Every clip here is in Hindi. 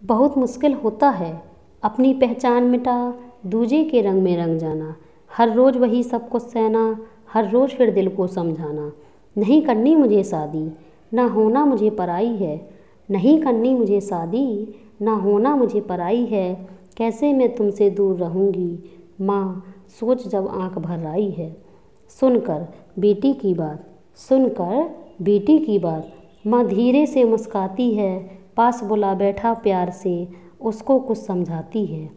बहुत मुश्किल होता है अपनी पहचान मिटा दूजे के रंग में रंग जाना। हर रोज़ वही सब कुछ सहना, हर रोज़ फिर दिल को समझाना। नहीं करनी मुझे शादी, ना होना मुझे पराई है। नहीं करनी मुझे शादी, ना होना मुझे पराई है। कैसे मैं तुमसे दूर रहूँगी माँ, सोच जब आँख भर आई है। सुनकर बेटी की बात, सुनकर बेटी की बात, माँ धीरे से मुस्काती है। पास बुला बैठा प्यार से उसको कुछ समझाती है।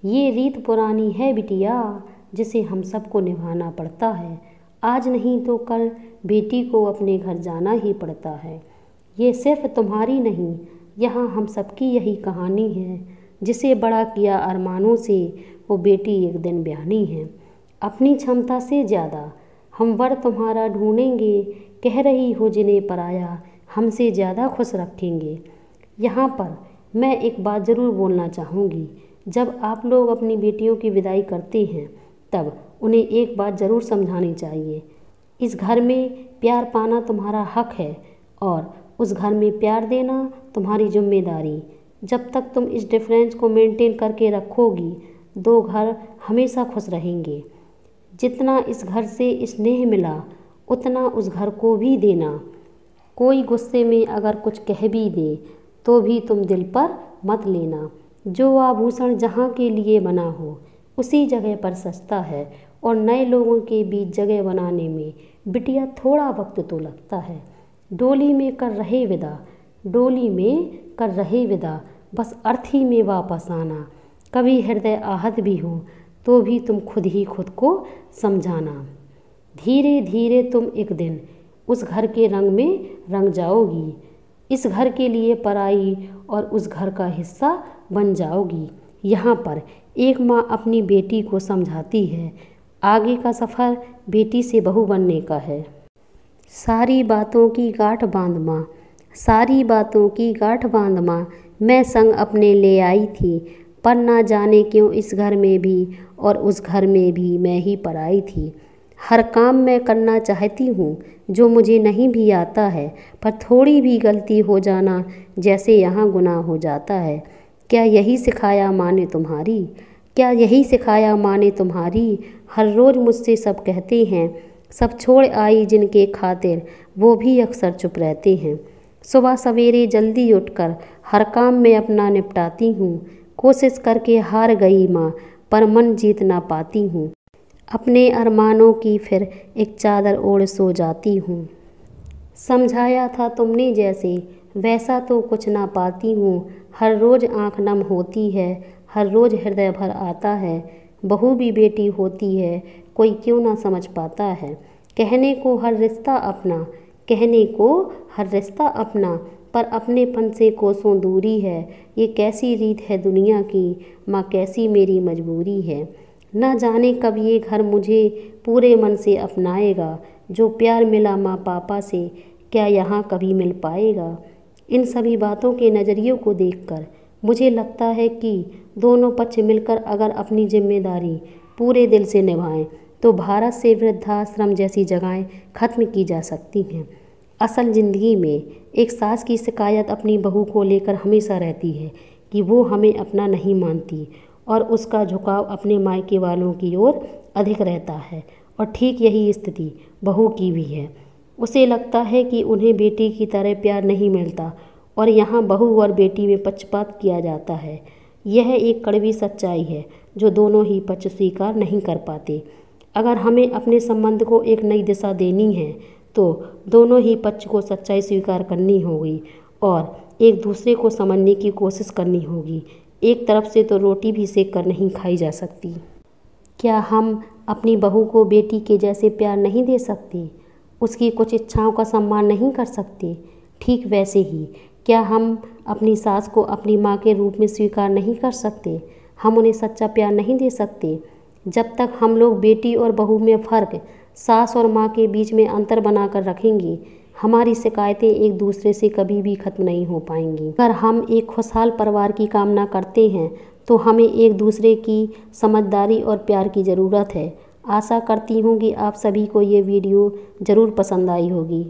ये रीत पुरानी है बिटिया, जिसे हम सबको निभाना पड़ता है। आज नहीं तो कल बेटी को अपने घर जाना ही पड़ता है। ये सिर्फ तुम्हारी नहीं, यहाँ हम सबकी यही कहानी है। जिसे बड़ा किया अरमानों से, वो बेटी एक दिन ब्याहनी है। अपनी क्षमता से ज़्यादा हम वर तुम्हारा ढूंढेंगे। कह रही हो जिन्हें पराया, हमसे ज़्यादा खुश रखेंगे। यहाँ पर मैं एक बात ज़रूर बोलना चाहूँगी। जब आप लोग अपनी बेटियों की विदाई करते हैं तब उन्हें एक बात ज़रूर समझानी चाहिए। इस घर में प्यार पाना तुम्हारा हक है और उस घर में प्यार देना तुम्हारी जिम्मेदारी। जब तक तुम इस डिफरेंस को मेंटेन करके रखोगी, दो घर हमेशा खुश रहेंगे। जितना इस घर से स्नेह मिला उतना उस घर को भी देना। कोई गुस्से में अगर कुछ कह भी दे तो भी तुम दिल पर मत लेना। जो आभूषण जहाँ के लिए बना हो उसी जगह पर सजता है और नए लोगों के बीच जगह बनाने में बिटिया थोड़ा वक्त तो लगता है। डोली में कर रहे विदा, डोली में कर रहे विदा, बस अर्थी में वापस आना। कभी हृदय आहत भी हो तो भी तुम खुद ही खुद को समझाना। धीरे धीरे तुम एक दिन उस घर के रंग में रंग जाओगी। इस घर के लिए पराई और उस घर का हिस्सा बन जाओगी। यहाँ पर एक माँ अपनी बेटी को समझाती है, आगे का सफ़र बेटी से बहू बनने का है। सारी बातों की गांठ बांध माँ, सारी बातों की गांठ बांध माँ, मैं संग अपने ले आई थी। पर ना जाने क्यों इस घर में भी और उस घर में भी मैं ही पराई थी। हर काम मैं करना चाहती हूँ जो मुझे नहीं भी आता है, पर थोड़ी भी गलती हो जाना जैसे यहाँ गुनाह हो जाता है। क्या यही सिखाया माँ ने तुम्हारी, क्या यही सिखाया माँ ने तुम्हारी। हर रोज़ मुझसे सब कहते हैं, सब छोड़ आई जिनके खातिर वो भी अक्सर चुप रहते हैं। सुबह सवेरे जल्दी उठकर हर काम में अपना निपटाती हूँ। कोशिश करके हार गई माँ, पर मन जीत ना पाती हूँ। अपने अरमानों की फिर एक चादर ओढ़ सो जाती हूँ। समझाया था तुमने जैसे वैसा तो कुछ ना पाती हूँ। हर रोज़ आँख नम होती है, हर रोज़ हृदय भर आता है। बहू भी बेटी होती है, कोई क्यों ना समझ पाता है। कहने को हर रिश्ता अपना, कहने को हर रिश्ता अपना, पर अपनेपन से कोसों दूरी है। ये कैसी रीत है दुनिया की माँ, कैसी मेरी मजबूरी है। न जाने कब ये घर मुझे पूरे मन से अपनाएगा। जो प्यार मिला माँ पापा से, क्या यहाँ कभी मिल पाएगा। इन सभी बातों के नज़रियों को देखकर मुझे लगता है कि दोनों पक्ष मिलकर अगर अपनी जिम्मेदारी पूरे दिल से निभाएं तो भारत से वृद्धाश्रम जैसी जगहें खत्म की जा सकती हैं। असल ज़िंदगी में एक सास की शिकायत अपनी बहू को लेकर हमेशा रहती है कि वो हमें अपना नहीं मानती और उसका झुकाव अपने मायके वालों की ओर अधिक रहता है। और ठीक यही स्थिति बहू की भी है। उसे लगता है कि उन्हें बेटी की तरह प्यार नहीं मिलता और यहाँ बहू और बेटी में पक्षपात किया जाता है। यह एक कड़वी सच्चाई है जो दोनों ही पक्ष स्वीकार नहीं कर पाते। अगर हमें अपने संबंध को एक नई दिशा देनी है तो दोनों ही पक्ष को सच्चाई स्वीकार करनी होगी और एक दूसरे को समझने की कोशिश करनी होगी। एक तरफ से तो रोटी भी सेक कर नहीं खाई जा सकती। क्या हम अपनी बहू को बेटी के जैसे प्यार नहीं दे सकते, उसकी कुछ इच्छाओं का सम्मान नहीं कर सकते। ठीक वैसे ही क्या हम अपनी सास को अपनी माँ के रूप में स्वीकार नहीं कर सकते, हम उन्हें सच्चा प्यार नहीं दे सकते। जब तक हम लोग बेटी और बहू में फ़र्क, सास और माँ के बीच में अंतर बनाकर रखेंगे, हमारी शिकायतें एक दूसरे से कभी भी खत्म नहीं हो पाएंगी। अगर हम एक खुशहाल परिवार की कामना करते हैं तो हमें एक दूसरे की समझदारी और प्यार की ज़रूरत है। आशा करती हूँ कि आप सभी को ये वीडियो ज़रूर पसंद आई होगी।